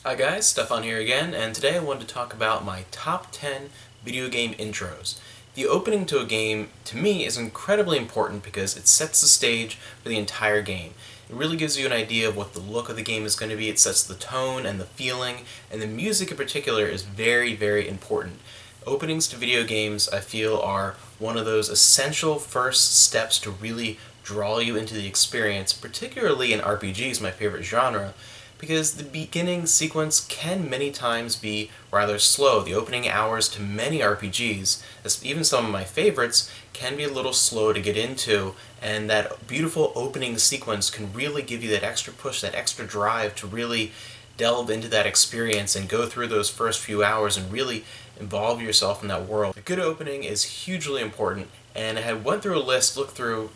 Hi guys, Stefan here again, and today I wanted to talk about my top 10 video game intros. The opening to a game, to me, is incredibly important because it sets the stage for the entire game. It really gives you an idea of what the look of the game is going to be, it sets the tone and the feeling, and the music in particular is very, very important. Openings to video games, I feel, are one of those essential first steps to really draw you into the experience, particularly in RPGs, my favorite genre, because the beginning sequence can many times be rather slow. The opening hours to many RPGs, even some of my favorites, can be a little slow to get into, and that beautiful opening sequence can really give you that extra push, that extra drive to really delve into that experience and go through those first few hours and really involve yourself in that world. A good opening is hugely important, and I went through a list, looked through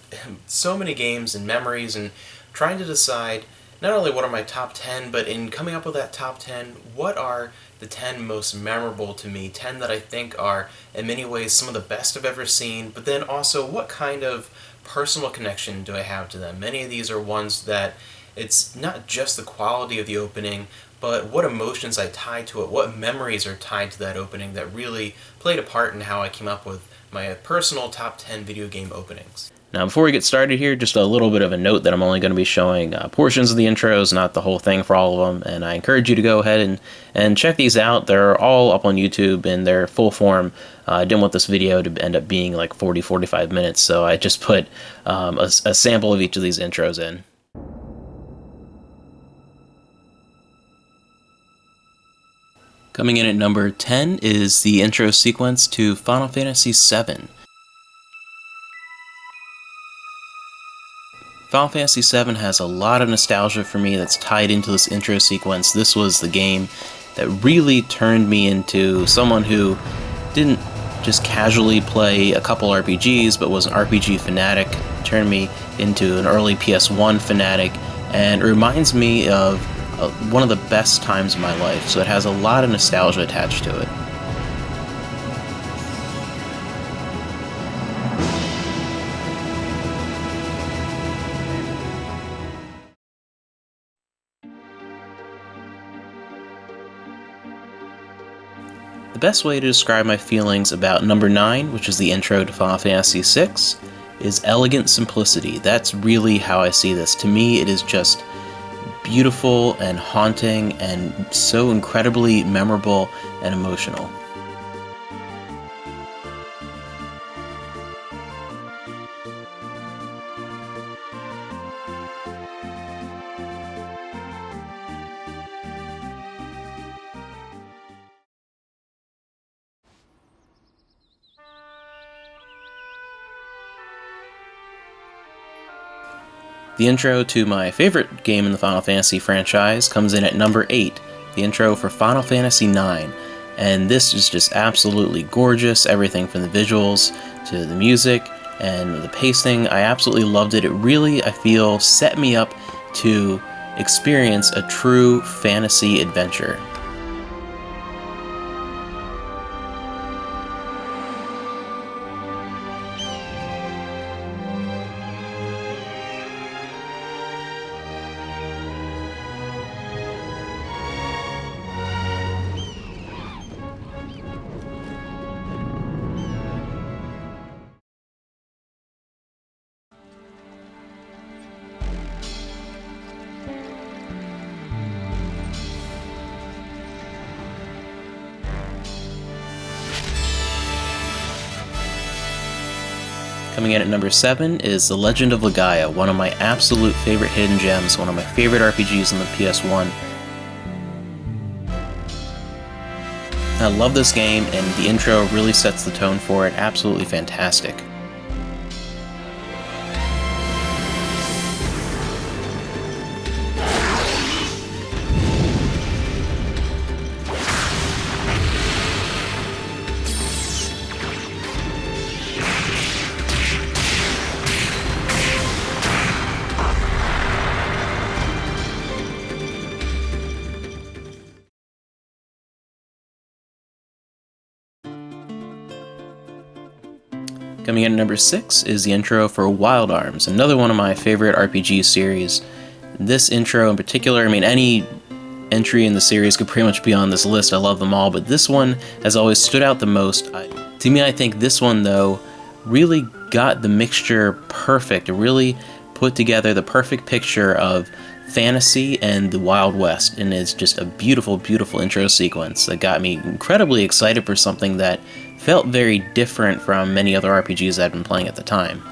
so many games and memories, and trying to decide not only what are my top 10, but in coming up with that top 10, what are the 10 most memorable to me, 10 that I think are in many ways some of the best I've ever seen, but then also what kind of personal connection do I have to them. Many of these are ones that it's not just the quality of the opening, but what emotions I tie to it, what memories are tied to that opening that really played a part in how I came up with my personal top 10 video game openings. Now, before we get started here, just a little bit of a note that I'm only going to be showing portions of the intros, not the whole thing for all of them, and I encourage you to go ahead and check these out. They're all up on YouTube in their full form. I didn't want this video to end up being like 40-45 minutes, so I just put a sample of each of these intros in. Coming in at number 10 is the intro sequence to Final Fantasy VII. Final Fantasy VII has a lot of nostalgia for me that's tied into this intro sequence. This was the game that really turned me into someone who didn't just casually play a couple RPGs, but was an RPG fanatic. It turned me into an early PS1 fanatic, and it reminds me of one of the best times of my life, so it has a lot of nostalgia attached to it. The best way to describe my feelings about number 9, which is the intro to Final Fantasy VI, is elegant simplicity. That's really how I see this. To me, it is just beautiful and haunting and so incredibly memorable and emotional. The intro to my favorite game in the Final Fantasy franchise comes in at number 8, the intro for Final Fantasy IX, and this is just absolutely gorgeous, everything from the visuals to the music and the pacing. I absolutely loved it. It really, I feel, set me up to experience a true fantasy adventure. Coming in at number 7 is The Legend of Legaia, one of my absolute favorite hidden gems, one of my favorite RPGs on the PS1. I love this game, and the intro really sets the tone for it. Absolutely fantastic. Coming in at number 6 is the intro for Wild Arms, another one of my favorite RPG series. This intro in particular, I mean, any entry in the series could pretty much be on this list. I love them all, but this one has always stood out the most. To me, I think this one, though, really got the mixture perfect. It really put together the perfect picture of fantasy and the Wild West, and it's just a beautiful, beautiful intro sequence that got me incredibly excited for something that felt very different from many other RPGs I'd been playing at the time.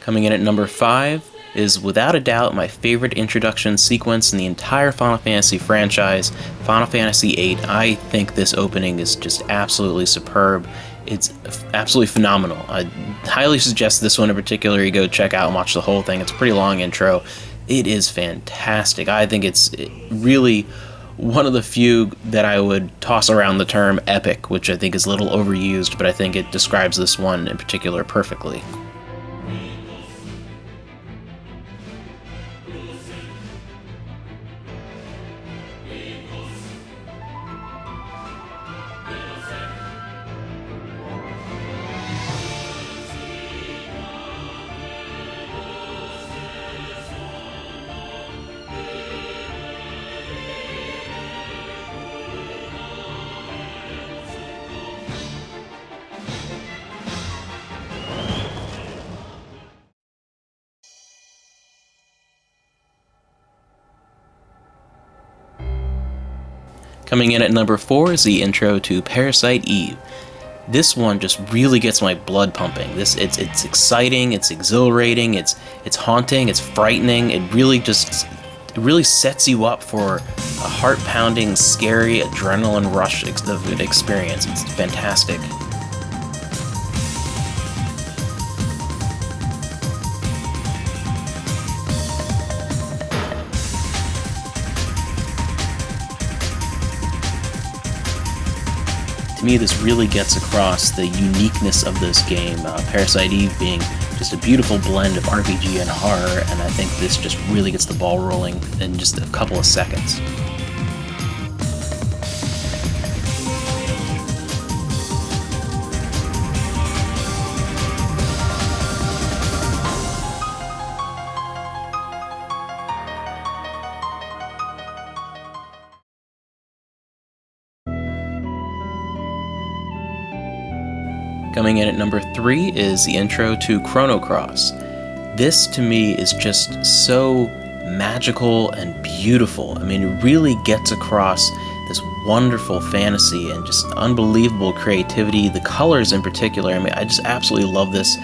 Coming in at number 5 is without a doubt my favorite introduction sequence in the entire Final Fantasy franchise, Final Fantasy VIII. I think this opening is just absolutely superb. It's absolutely phenomenal. I highly suggest this one in particular you go check out and watch the whole thing. It's a pretty long intro. It is fantastic. I think it's really one of the few that I would toss around the term epic, which I think is a little overused, but I think it describes this one in particular perfectly. Coming in at number 4 is the intro to Parasite Eve. This one just really gets my blood pumping. It's exciting, it's exhilarating, it's haunting, it's frightening. It really sets you up for a heart-pounding, scary adrenaline rush experience. It's fantastic. To me, this really gets across the uniqueness of this game, Parasite Eve being just a beautiful blend of RPG and horror, and I think this just really gets the ball rolling in just a couple of seconds. Coming in at number 3 is the intro to Chrono Cross. This, to me, is just so magical and beautiful. I mean, it really gets across this wonderful fantasy and just unbelievable creativity. The colors in particular, I mean, I just absolutely love this.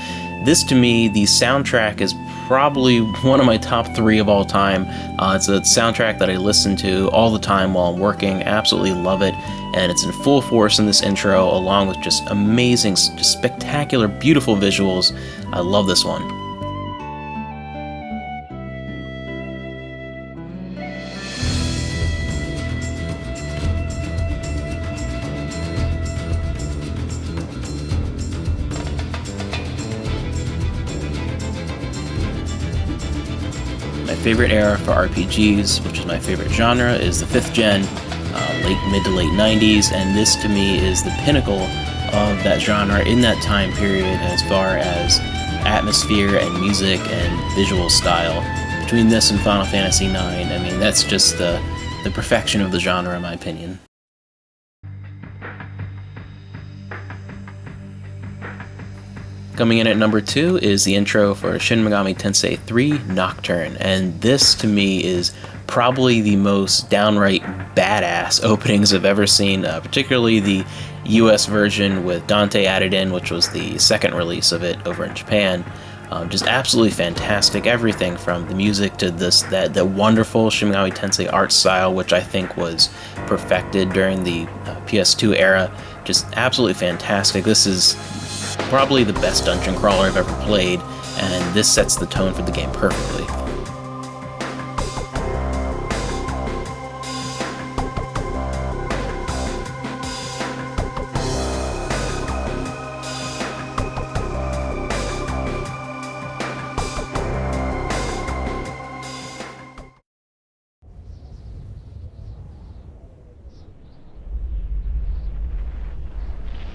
This, to me, the soundtrack is probably one of my top 3 of all time. It's a soundtrack that I listen to all the time while I'm working. Absolutely love it. And it's in full force in this intro, along with just amazing, just spectacular, beautiful visuals. I love this one. My favorite era for RPGs, which is my favorite genre, is the 5th gen. Mid to late 90s, and this to me is the pinnacle of that genre in that time period as far as atmosphere and music and visual style. Between this and Final Fantasy IX, I mean, that's just the perfection of the genre in my opinion. Coming in at number 2 is the intro for Shin Megami Tensei 3 Nocturne, and this to me is probably the most downright badass openings I've ever seen, particularly the US version with Dante added in, which was the second release of it over in Japan. Just absolutely fantastic. Everything from the music to that wonderful Shin Megami Tensei art style, which I think was perfected during the PS2 era. Just absolutely fantastic. This is probably the best dungeon crawler I've ever played, and this sets the tone for the game perfectly.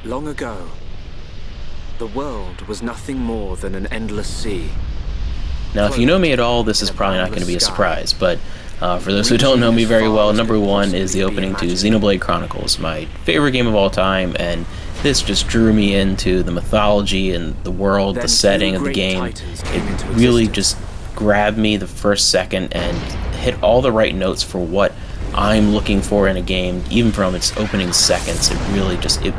Long ago, the world was nothing more than an endless sea. Now, if you know me at all, this is probably not going to be a surprise, but for those who don't know me very well, number one is the opening to Xenoblade Chronicles, my favorite game of all time, and this just drew me into the mythology and the world, the setting of the game. It really just grabbed me the first second and hit all the right notes for what I'm looking for in a game, even from its opening seconds. It really just, it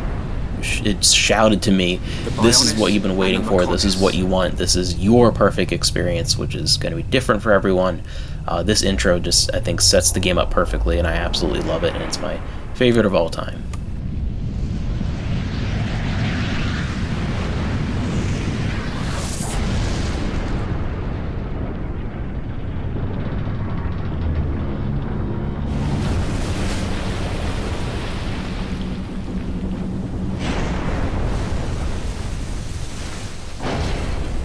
shouted to me, this is what you've been waiting for, this is what you want, this is your perfect experience, which is going to be different for everyone. This intro just, I think, sets the game up perfectly, and I absolutely love it, and it's my favorite of all time.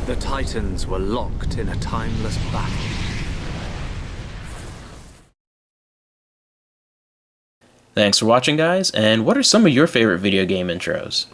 The Titans were locked in a timeless battle. Thanks for watching, guys, and what are some of your favorite video game intros?